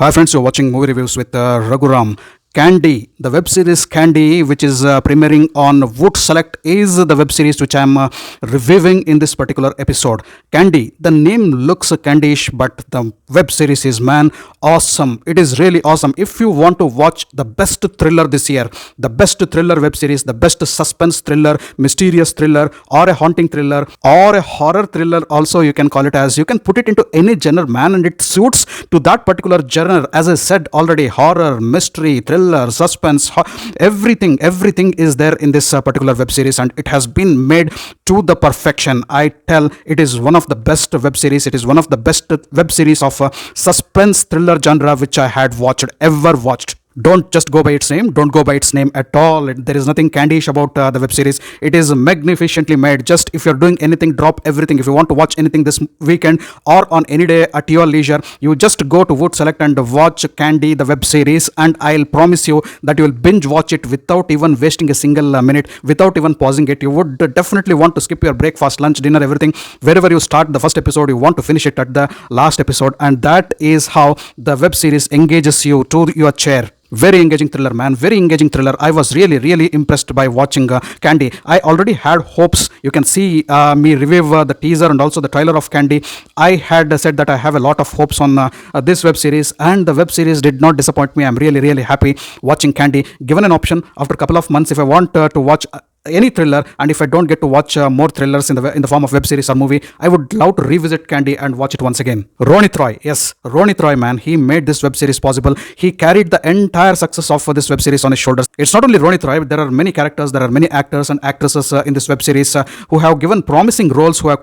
Hi friends, you're watching movie reviews with Raghuram. Candy, the web series Candy, which is premiering on Voot Select, is the web series which I'm reviewing in this particular episode. Candy, the name looks candy-ish, but the web series is, man, awesome. It is really awesome. If you want to watch the best thriller this year, the best thriller web series, the best suspense thriller, mysterious thriller, or a haunting thriller, or a horror thriller, also you can call it as, you can put it into any genre, man, and it suits to that particular genre. As I said already, horror, mystery, thriller, suspense, everything is there in this particular web series, and it has been made to the perfection. I tell, it is one of the best web series. It is one of the best web series of suspense thriller genre which I had ever watched. Don't just go by its name. Don't go by its name at all. There is nothing candy-ish about the web series. It is magnificently made. Just if you're doing anything, drop everything. If you want to watch anything this weekend or on any day at your leisure, you just go to Voot Select and watch Candy, the web series, and I'll promise you that you will binge watch it without even wasting a single minute, without even pausing it. You would definitely want to skip your breakfast, lunch, dinner, everything. Wherever you start the first episode, you want to finish it at the last episode, and that is how the web series engages you to your chair. Very engaging thriller, man. Very engaging thriller. I was really impressed by watching Candy. I already had hopes. You can see me review the teaser and also the trailer of Candy. I had said that I have a lot of hopes on this web series, and the web series did not disappoint me. I'm really happy watching Candy. Given an option after a couple of months, if I want to watch any thriller, and if I don't get to watch more thrillers in the form of web series or movie, I would love to revisit Candy and watch it once again. Ronit Roy, yes, Ronit Roy, man, he made this web series possible. He carried the entire success of this web series on his shoulders. It's not only Ronit Roy, but there are many characters, there are many actors and actresses in this web series who have given promising roles, who have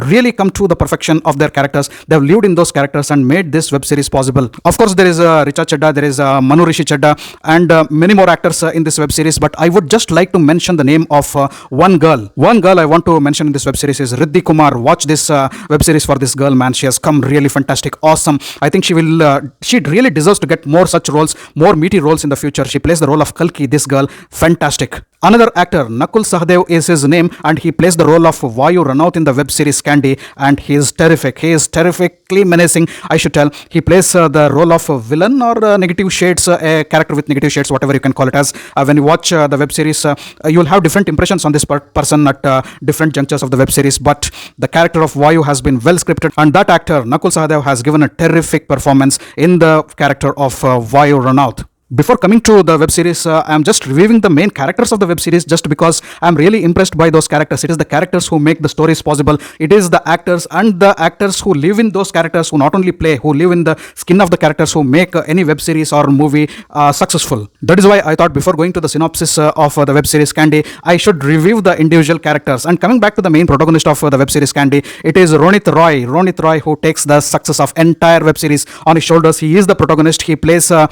really come to the perfection of their characters. They have lived in those characters and made this web series possible. Of course, there is Richa Chadha, there is Richa Chadha, and many more actors in this web series. But I would just like to mention the name of one girl. One girl I want to mention in this web series is Riddhi Kumar. Watch this web series for this girl, man. She has come really fantastic, awesome. I think she really deserves to get more such roles, more meaty roles in the future. She plays the role of Kalki. This girl, fantastic. Another actor, Nakul Sahdev is his name, and he plays the role of Vayu Ranaut in the web series Candy, and he is terrific. He is terrifically menacing, I should tell. He plays the role of a villain or negative shades, a character with negative shades, whatever you can call it as. When you watch the web series, you'll have different impressions on this person at different junctures of the web series, but the character of Vayu has been well scripted, and that actor, Nakul Sahdev, has given a terrific performance in the character of Vayu Ranaut. Before coming to the web series, I'm just reviewing the main characters of the web series just because I'm really impressed by those characters. It is the characters who make the stories possible. It is the actors and the actors who live in those characters, who not only play, who live in the skin of the characters, who make any web series or movie successful. That is why I thought before going to the synopsis of the web series Candy, I should review the individual characters. And coming back to the main protagonist of the web series Candy, it is Ronit Roy. Ronit Roy, who takes the success of entire web series on his shoulders. He is the protagonist. He plays a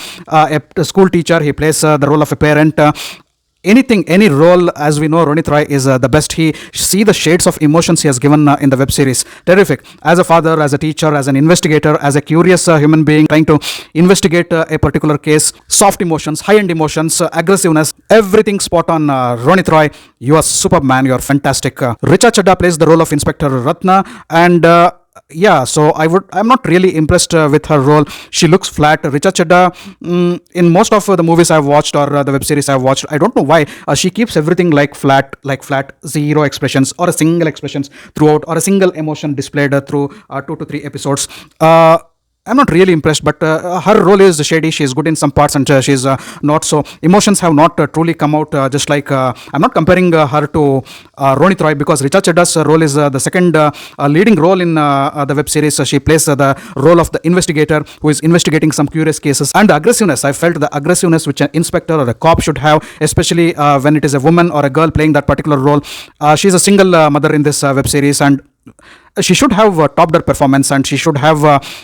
school teacher, he plays the role of a parent, any role. As we know, Ronit Roy is the best. He see the shades of emotions he has given in the web series. Terrific. As a father, as a teacher, as an investigator, as a curious human being trying to investigate a particular case, soft emotions, high-end emotions, aggressiveness, everything spot on. Ronit Roy, you are superb, man. You are fantastic. Richa Chadha plays the role of Inspector Ratna, and so I'm not really impressed with her role. She looks flat. Richa Chadha, in most of the movies I've watched or the web series I've watched, I don't know why she keeps everything like flat, zero expressions or a single expressions throughout, or a single emotion displayed through 2 to 3 episodes. I'm not really impressed, but her role is shady. She's good in some parts, and she's not so. Emotions have not truly come out. Just like I'm not comparing her to Ronit Roy, because Richa Chadha's role is the second leading role in the web series. She plays the role of the investigator who is investigating some curious cases. And the aggressiveness, I felt the aggressiveness which an inspector or a cop should have, especially when it is a woman or a girl playing that particular role. She's a single mother in this web series, and she should have topped her performance, and she should have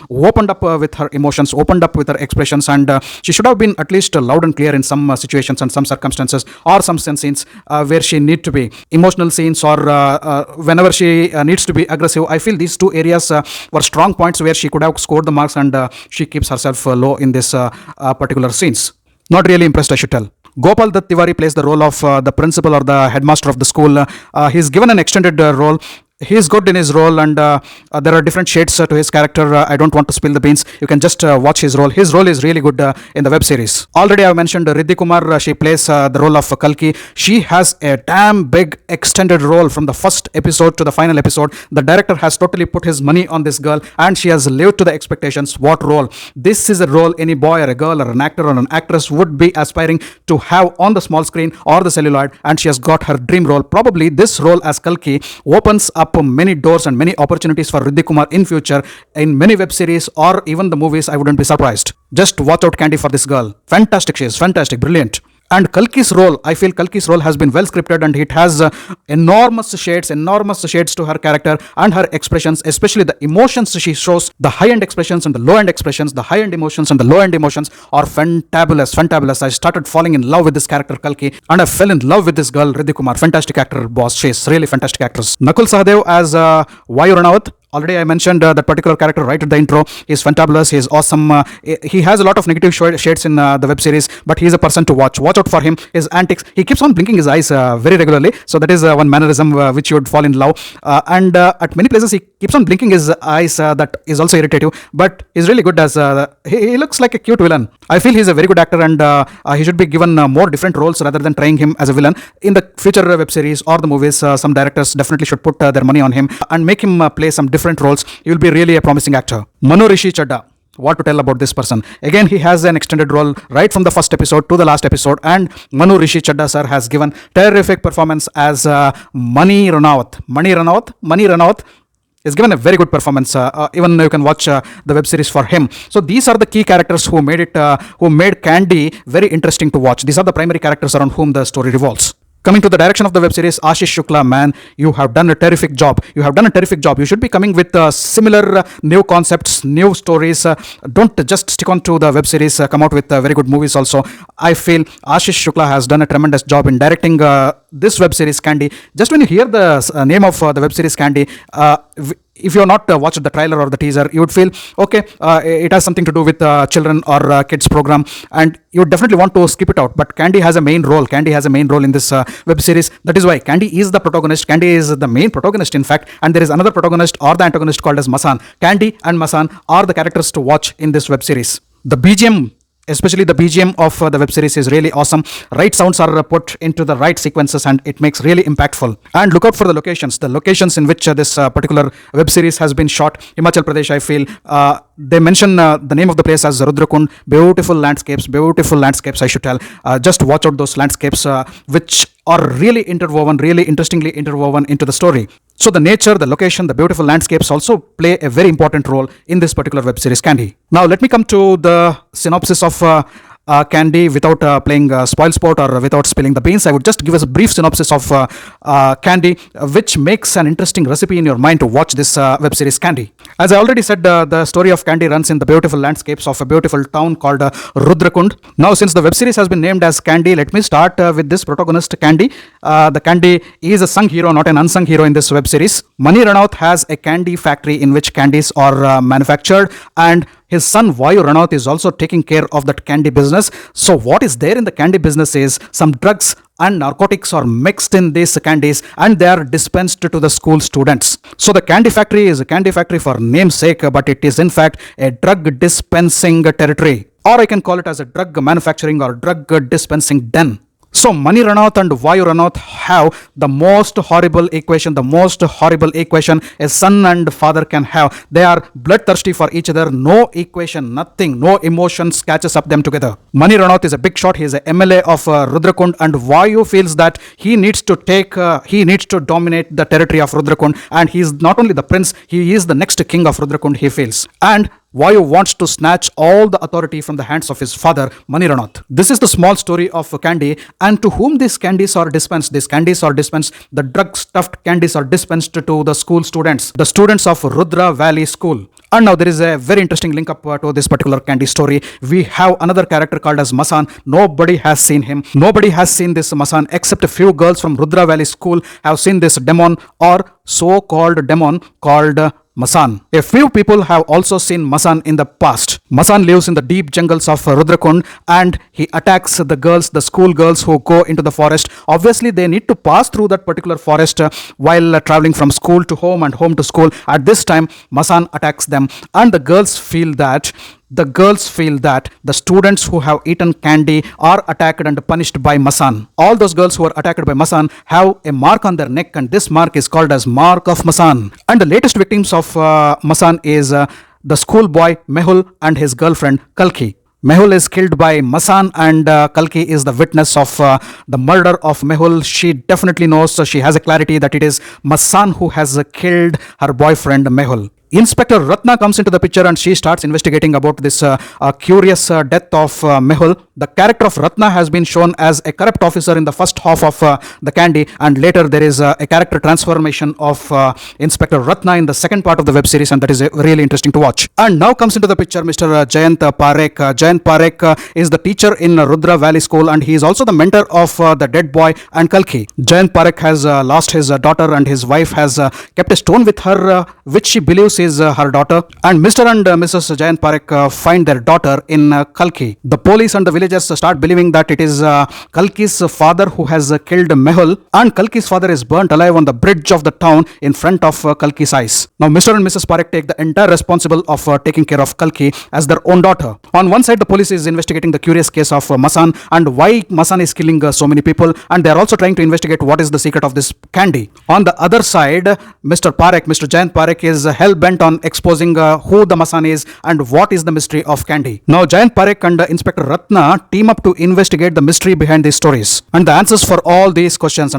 opened up with her emotions, opened up with her expressions, and she should have been at least loud and clear in some situations and some circumstances, or some scenes where she need to be emotional scenes, or whenever she needs to be aggressive. I feel these two areas were strong points where she could have scored the marks, and she keeps herself low in this particular scenes. Not really impressed, I should tell. Gopal Dutt Tiwari plays the role of the principal or the headmaster of the school. He's given an extended role. He's good in his role, and there are different shades to his character. I don't want to spill the beans. You can just watch his role. His role is really good in the web series. Already I mentioned Riddhi Kumar. She plays the role of Kalki. She has a damn big extended role from the first episode to the final episode. The director has totally put his money on this girl, and she has lived to the expectations. What role? This is a role any boy or a girl or an actor or an actress would be aspiring to have on the small screen or the celluloid, and she has got her dream role. Probably this role as Kalki opens up many doors and many opportunities for Riddhi Kumar in future in many web series or even the movies. I wouldn't be surprised. Just watch out, Candy, for this girl. Fantastic, she is fantastic, brilliant. And Kalki's role, I feel Kalki's role has been well scripted, and it has enormous shades to her character and her expressions, especially the emotions she shows, the high-end expressions and the low-end expressions, the high-end emotions and the low-end emotions are fantabulous. I started falling in love with this character, Kalki, and I fell in love with this girl, Riddhi Kumar. Fantastic actor, boss. She is really fantastic actress. Nakul Sahadev as Vayu Ranawat. Already I mentioned that particular character right at the intro. He's fantabulous. He's awesome. He has a lot of negative shades in the web series, but he's a person to watch. Watch out for him. His antics. He keeps on blinking his eyes very regularly. So that is one mannerism which you would fall in love. And at many places he keeps on blinking his eyes. That is also irritative. But he's really good as he looks like a cute villain. I feel he's a very good actor, and he should be given more different roles rather than trying him as a villain. In the future web series or the movies, some directors definitely should put their money on him and make him play some different roles. He will be really a promising actor. Richa Chadha. What to tell about this person? Again, he has an extended role right from the first episode to the last episode, and Richa Chadha sir has given terrific performance as Mani Ranawat. Mani Ranawat is given a very good performance. Even you can watch the web series for him. So these are the key characters who made Candy very interesting to watch. These are the primary characters around whom the story revolves. Coming to the direction of the web series, Ashish Shukla, man, you have done a terrific job. You should be coming with similar new concepts, new stories. Don't just stick on to the web series. Come out with very good movies also. I feel Ashish Shukla has done a tremendous job in directing this web series, Candy. Just when you hear the name of the web series, Candy, if you have not watched the trailer or the teaser, you would feel, okay, it has something to do with children or kids program, and you would definitely want to skip it out. But Candy has a main role. In this web series. That is why Candy is the protagonist. Candy is the main protagonist, in fact, and there is another protagonist or the antagonist called as Masan. Candy and Masan are the characters to watch in this web series. The BGM, especially the BGM of the web series, is really awesome. Right sounds are put into the right sequences, and it makes really impactful. And look out for the locations in which this particular web series has been shot. Himachal Pradesh, I feel they mention the name of the place as Rudrakund. Beautiful landscapes, I should tell. Just watch out those landscapes which are really interestingly interwoven into the story. So the nature, the location, the beautiful landscapes also play a very important role in this particular web series, Candy. Now let me come to the synopsis of Candy without playing spoil sport or without spilling the beans. I would just give us a brief synopsis of Candy, which makes an interesting recipe in your mind to watch this web series, Candy. As I already said, the story of Candy runs in the beautiful landscapes of a beautiful town called Rudrakund. Now, since the web series has been named as Candy, let me start with this protagonist, Candy. The Candy is a sung hero, not an unsung hero in this web series. Mani Ranawat has a candy factory in which candies are manufactured, and his son Vayu Ranawat is also taking care of that candy business. So what is there in the candy business is some drugs and narcotics are mixed in these candies, and they are dispensed to the school students. So the candy factory is a candy factory for namesake, but it is in fact a drug dispensing territory, or I can call it as a drug manufacturing or drug dispensing den. So Mani Ranawat and Vayu Ranawat have the most horrible equation a son and father can have. They are bloodthirsty for each other. No equation, nothing, no emotions catches up them together. Mani Ranawat is a big shot. He is a MLA of Rudrakund, and Vayu feels that he needs to dominate the territory of Rudrakund, and he is not only the prince, he is the next king of Rudrakund, he feels. And Vayu wants to snatch all the authority from the hands of his father, Mani Ranawat. This is the small story of Candy, and to whom these candies are dispensed. The drug-stuffed candies are dispensed to the school students, the students of Rudra Valley School. And now there is a very interesting link up to this particular Candy story. We have another character called as Masan. Nobody has seen him. Nobody has seen this Masan except a few girls from Rudra Valley School have seen this demon, or so-called demon called Masan. A few people have also seen Masan in the past. Masan lives in the deep jungles of Rudrakund and he attacks the school girls who go into the forest. Obviously, they need to pass through that particular forest while traveling from school to home and home to school. At this time, Masan attacks them, and the girls feel that the students who have eaten candy are attacked and punished by Masan. All those girls who are attacked by Masan have a mark on their neck, and this mark is called as Mark of Masan. And the latest victims of Masan is the schoolboy Mehul and his girlfriend Kalki. Mehul is killed by Masan, and Kalki is the witness of the murder of Mehul. She definitely knows, she has a clarity that it is Masan who has killed her boyfriend Mehul. Inspector Ratna comes into the picture and she starts investigating about this curious death of Mehul. The character of Ratna has been shown as a corrupt officer in the first half of the Candy, and later there is a character transformation of Inspector Ratna in the second part of the web series, and that is really interesting to watch. And now comes into the picture Mr. Jayant Parekh. Jayant Parekh is the teacher in Rudra Valley School, and he is also the mentor of the dead boy and Kalki. Jayant Parekh has lost his daughter, and his wife has kept a stone with her which she believes is her daughter, and Mr. and Mrs. Jayant Parekh find their daughter in Kalki. The police and the villagers start believing that it is Kalki's father who has killed Mehul, and Kalki's father is burnt alive on the bridge of the town in front of Kalki's eyes. Now Mr. and Mrs. Parekh take the entire responsible of taking care of Kalki as their own daughter. On one side, the police is investigating the curious case of Masan and why Masan is killing so many people, and they are also trying to investigate what is the secret of this candy. On the other side, Mr. Jayant Parekh is hell-bent on exposing who the Masan is and what is the mystery of candy. Now Jayant Parekh and Inspector Ratna team up to investigate the mystery behind these stories, and the answers for all these questions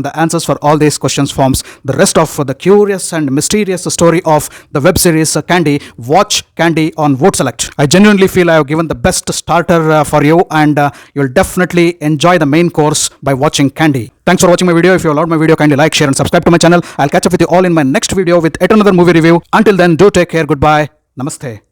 forms the rest of the curious and mysterious story of the web series Candy. Watch Candy on Voot Select. I genuinely feel I have given the best starter for you, and you'll definitely enjoy the main course by watching Candy. Thanks for watching my video. If you loved my video, kindly like, share and subscribe to my channel. I'll catch up with you all in my next video with yet another movie review. Until then, do take care. Goodbye. Namaste.